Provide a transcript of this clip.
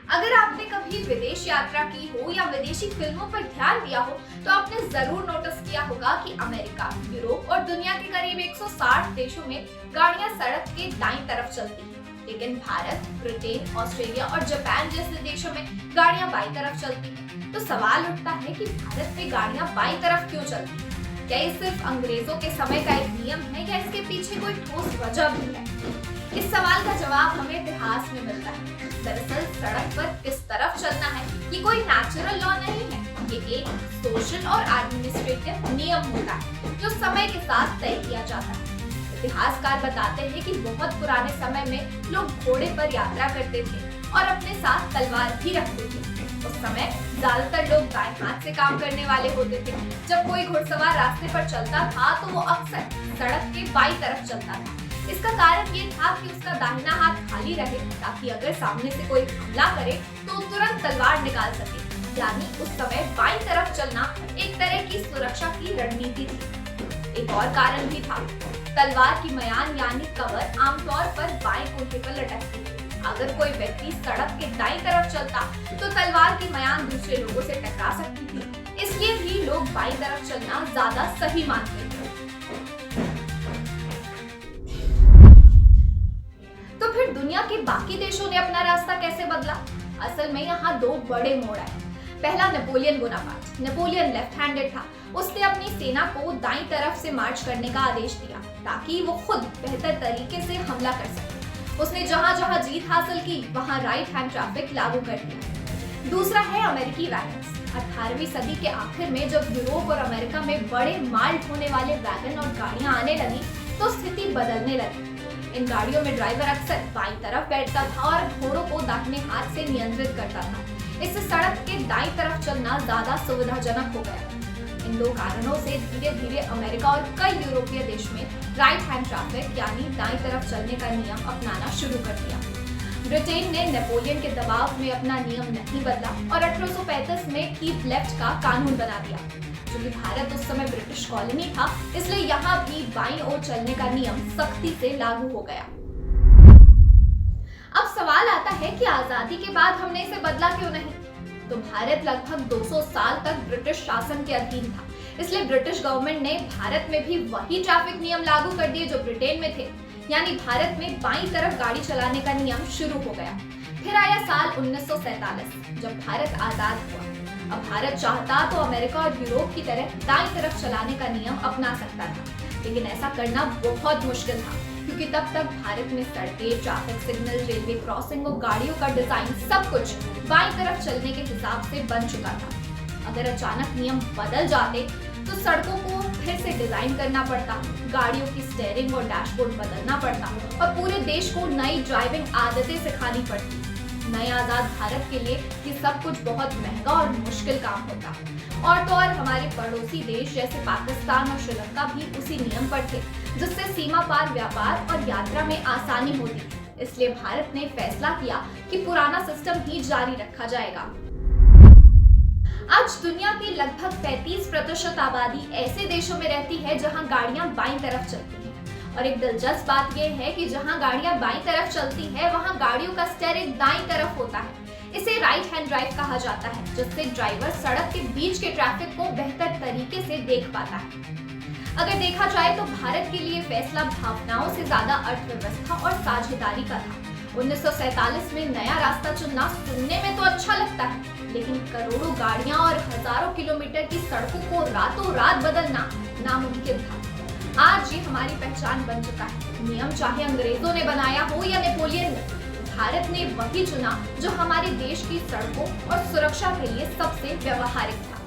अगर आपने कभी विदेश यात्रा की हो या विदेशी फिल्मों पर ध्यान दिया हो तो आपने जरूर नोटिस किया होगा कि अमेरिका, यूरोप और दुनिया के करीब 160 देशों में गाड़ियां सड़क के दाईं तरफ चलती हैं। लेकिन भारत, ब्रिटेन, ऑस्ट्रेलिया और जापान जैसे देशों में गाड़ियां बाईं तरफ चलती हैं। तो सवाल उठता है कि भारत में गाड़ियां बाईं तरफ क्यों चलती हैं? क्या ये सिर्फ अंग्रेजों के समय का एक नियम है या इसके पीछे कोई ठोस वजह भी है? इस सवाल का जवाब हमें इतिहास में मिलता है। दरअसल सड़क पर किस तरफ चलना है ये कोई नेचुरल लॉ नहीं है, ये एक सोशल और एडमिनिस्ट्रेटिव नियम होता है जो समय के साथ तय किया जाता है। इतिहासकार बताते हैं कि बहुत पुराने समय में लोग घोड़े पर यात्रा करते थे और अपने साथ तलवार भी रखते थे। उस समय ज्यादातर लोग दाएं हाथ से काम करने वाले होते थे। जब कोई घुड़सवार रास्ते पर चलता था तो वो अक्सर सड़क के बाईं तरफ चलता था। इसका कारण ये था कि उसका दाहिना हाथ खाली रहे ताकि अगर सामने से कोई हमला करे तो तुरंत तलवार निकाल सके। यानी उस समय बाईं तरफ चलना एक तरह की सुरक्षा की रणनीति थी। एक और कारण भी था, तलवार की मयान यानी कवर आमतौर पर बाएं कोटे पर लटकती थी। अगर कोई व्यक्ति सड़क के दाईं तरफ चलता तो तलवार की मयान दूसरे लोगों से टकरा सकती थी। इसलिए भी लोग बाईं तरफ चलना ज्यादा सही मानते थे। तो फिर दुनिया के बाकी देशों ने अपना रास्ता कैसे बदला? असल में यहाँ दो बड़े मोड़ आए। पहला Napoleon Bonaparte. Napoleon left handed था। उसने अपनी सेना को दाईं तरफ से मार्च करने का आदेश दिया ताकि वो खुद बेहतर तरीके से हमला कर सके। उसने जहां जहां जीत हासिल की वहां राइट हैंड ट्रैफिक लागू कर दिया। दूसरा है अमेरिकी वैगन्स। 18वीं सदी के आखिर में जब यूरोप और अमेरिका में बड़े माल ढोने वाले वैगन और गाड़ियां आने लगी तो स्थिति बदलने लगी। इन गाड़ियों में ड्राइवर अक्सर बाईं तरफ बैठता था और घोड़ों को दाहिने हाथ से नियंत्रित करता था। इससे सड़क के दाईं तरफ चलना ज्यादा सुविधाजनक हो गया। इन दो कारणों से धीरे धीरे अमेरिका और कई यूरोपीय देश में राइट हैंड ट्रैफिक यानी दाईं तरफ चलने का नियम अपनाना शुरू कर दिया। ब्रिटेन ने नेपोलियन के दबाव में अपना नियम नहीं बदला और 1835 में कीप लेफ्ट का कानून बना दिया। क्योंकि भारत उस समय ब्रिटिश कॉलोनी था, इसलिए यहाँ भी बाईं ओर चलने का नियम सख्ती से लागू हो गया। अब सवाल आता है कि आजादी के बाद हमने इसे बदला क्यों नहीं? तो भारत लगभग 200 साल तक ब्रिटिश शासन के अधीन था, इसलिए ब्रिटिश गवर्नमेंट ने भारत में भी वही ट्रैफिक नियम लागू कर दिए जो ब्रिटेन में थे। यानी भारत में बाईं तरफ गाड़ी चलाने का नियम शुरू हो गया। फिर आया साल 1947 जब भारत आजाद हुआ। अब भारत चाहता तो अमेरिका और यूरोप की तरह दाईं तरफ चलाने का नियम अपना सकता था, लेकिन ऐसा करना बहुत मुश्किल था क्योंकि तब तक भारत में सड़कें, ट्रैफिक सिग्नल, रेलवे क्रॉसिंग और गाड़ियों का डिजाइन सब कुछ बाईं तरफ चलने के हिसाब से बन चुका था। अगर अचानक नियम बदल जाते तो सड़कों को फिर से डिजाइन करना पड़ता, गाड़ियों की स्टीयरिंग और डैशबोर्ड बदलना पड़ता और पूरे देश को नई ड्राइविंग आदतें सिखानी पड़ती। नए आजाद भारत के लिए ये सब कुछ बहुत महंगा और मुश्किल काम होता। और तो और हमारे पड़ोसी देश जैसे पाकिस्तान और श्रीलंका भी उसी नियम पर थे, जिससे सीमा पार व्यापार और यात्रा में आसानी होती। इसलिए भारत ने फैसला किया कि पुराना सिस्टम ही जारी रखा जाएगा। आज दुनिया की लगभग 35% आबादी ऐसे देशों में रहती है जहां गाड़ियां बाईं तरफ चलती हैं। और एक दिलचस्प बात यह है कि जहां गाड़ियां बाईं तरफ चलती है वहां गाड़ियों का स्टीयरिंग दाईं तरफ होता है। इसे राइट हैंड ड्राइव कहा जाता है, जिससे ड्राइवर सड़क के बीच के ट्रैफिक को बेहतर तरीके से देख पाता है। अगर देखा जाए तो भारत के लिए फैसला भावनाओं से ज्यादा अर्थव्यवस्था और साझेदारी का था। 1947 में नया रास्ता चुनना सुनने में तो अच्छा लगता है, लेकिन करोड़ों गाड़ियां और हजारों किलोमीटर की सड़कों को रातों रात बदलना नामुमकिन था। आज ये हमारी पहचान बन चुका है। नियम चाहे अंग्रेजों ने बनाया हो या नेपोलियन ने, भारत ने वही चुना जो हमारे देश की सड़कों और सुरक्षा के लिए सबसे व्यवहारिक था।